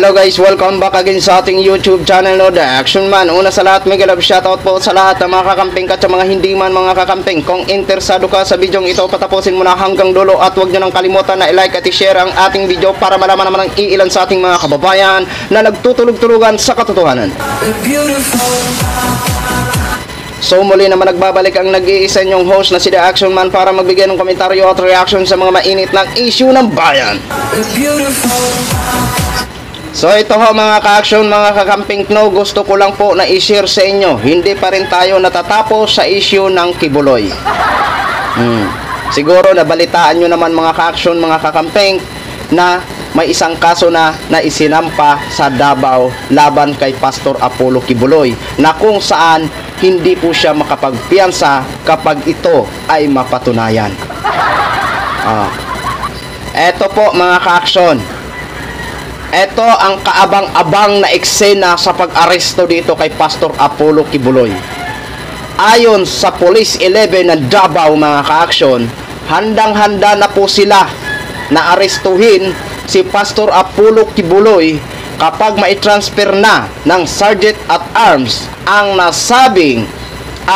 Hello guys, welcome back again sa ating YouTube channel, no, The Action Man. Una sa lahat, mega love shoutout po sa lahat ng mga kakamping at sa mga hindi man mga kakamping. Kung interesado ka sa video ito, patapusin mo na hanggang dulo at huwag nyo nang kalimutan na i-like at i-share ang ating video para malaman naman ang iilan sa ating mga kababayan na nagtutulog-tulugan sa katotohanan. So muli naman nagbabalik ang nag-iisa nyong host na si The Action Man para magbigay ng komentaryo at reaction sa mga mainit ng issue ng bayan. So ito ho mga ka-action, mga kakamping no, gusto ko lang po na i-share sa inyo. Hindi pa rin tayo natatapos sa issue ng Kibuloy. Siguro nabalitaan nyo naman mga ka-action, mga kakamping, na may isang kaso na isinampa sa Davao laban kay Pastor Apollo Kibuloy, na kung saan hindi po siya makapagpiyansa kapag ito ay mapatunayan. Eto po mga ka-action, ito ang kaabang-abang na eksena sa pag-aresto dito kay Pastor Apollo Kibuloy. Ayon sa Police 11 ng Davao mga ka-action, handang-handa na po sila na arestuhin si Pastor Apollo Kibuloy kapag mai-transfer na ng Sergeant at Arms ang nasabing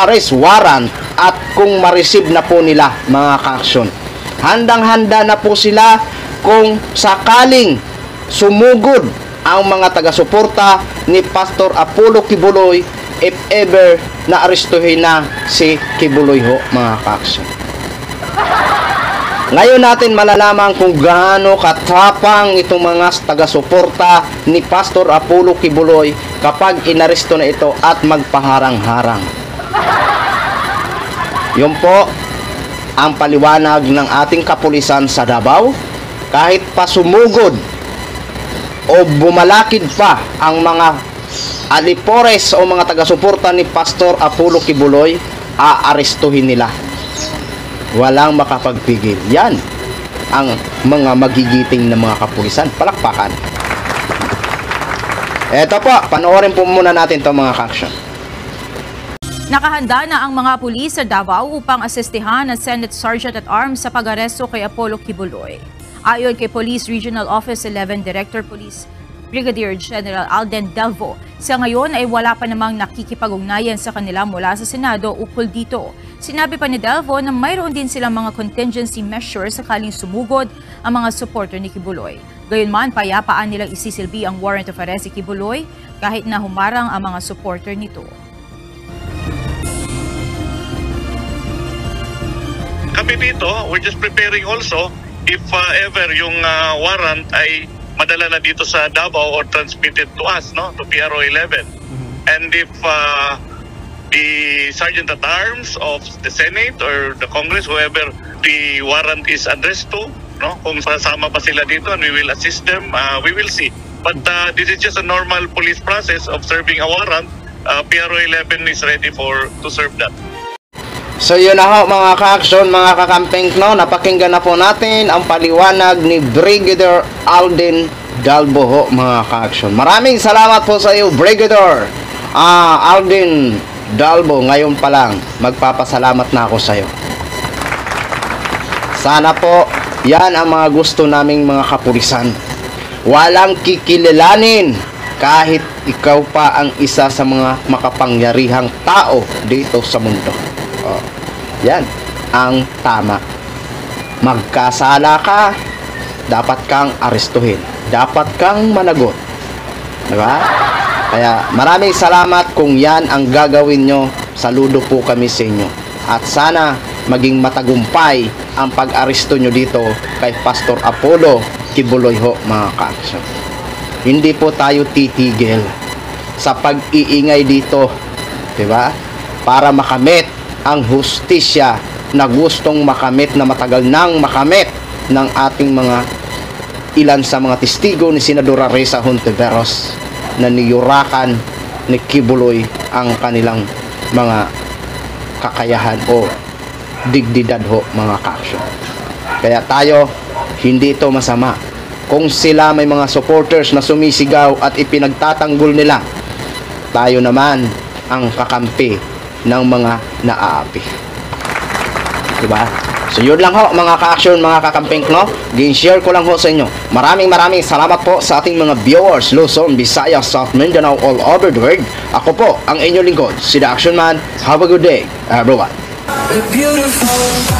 arrest warrant at kung ma-receive na po nila mga ka-action. Handang-handa na po sila kung sakaling sumugod ang mga taga-suporta ni Pastor Apollo Kibuloy if ever na arestuhin na si Kibuloy ho mga ka-action. Ngayon natin malalaman kung gaano katapang itong mga taga-suporta ni Pastor Apollo Kibuloy kapag inaresto na ito at magpaharang-harang. Yun po ang paliwanag ng ating kapulisan sa Davao. Kahit pa sumugod o bumalakid pa ang mga alipores o mga taga-suporta ni Pastor Apollo Kibuloy, aarestuhin nila. Walang makapagpigil. Yan ang mga magigiting na mga kapulisan. Palakpakan. Eto po, panoorin po muna natin ito mga ka-action. Nakahanda na ang mga pulis sa Davao upang asistihan ang Senate Sergeant at Arms sa pag-aresto kay Apollo Kibuloy. Ayon kay Police Regional Office 11 Director Police Brigadier General Alden Delvo, sa ngayon ay wala pa namang nakikipag-ugnayan sa kanila mula sa Senado ukol dito. Sinabi pa ni Delvo na mayroon din silang mga contingency measures sakaling sumugod ang mga supporter ni Kibuloy. Gayunman, payapaan nilang isisilbi ang warrant of arrest si Kibuloy kahit na humarang ang mga supporter nito. Kami dito, we're just preparing also if ever yung warrant ay madala na dito sa Davao or transmitted to us, no, to PRO 11. And if the Sergeant at Arms of the Senate or the Congress, whoever the warrant is addressed to, no, kung sasama pa sila dito and we will assist them, we will see. But this is just a normal police process of serving a warrant. PRO 11 is ready to serve that. So yun na ho mga ka-action, mga kakamping no, napakinggan na po natin ang paliwanag ni Brigadier Alden Delvo ho mga ka-action. Maraming salamat po sa iyo Brigadier Alden Delvo. Ngayon pa lang magpapasalamat na ako sa iyo. Sana po yan ang mga gusto naming mga kapulisan. Walang kikilalanin kahit ikaw pa ang isa sa mga makapangyarihang tao dito sa mundo. Yan ang tama. Magkasala ka, dapat kang arestuhin, dapat kang managot, diba? Kaya maraming salamat kung yan ang gagawin nyo. Saludo po kami sa inyo at sana maging matagumpay ang pag-aresto nyo dito kay Pastor Apollo Kibuloy ho mga ka-action. Hindi po tayo titigil sa pag-iingay dito, diba? Para makamit ang hustisya na gustong makamit na matagal nang makamit ng ating mga ilan sa mga testigo ni Senadora Risa Hontiveros na niyurakan ni Kibuloy ang kanilang mga kakayahan o digdidad ho mga ka-action. Kaya tayo, hindi ito masama kung sila may mga supporters na sumisigaw at ipinagtatanggol nila. Tayo naman ang kakampi ng mga naaapi, diba? So yun lang ho mga ka-action, mga kakamping, no? Gin-share ko lang ho sa inyo. Maraming salamat po sa ating mga viewers, Luzon, Visayas, South Mindanao, all over the world. Ako po ang inyong lingkod, si The Action Man. Have a good day, everyone. Beautiful.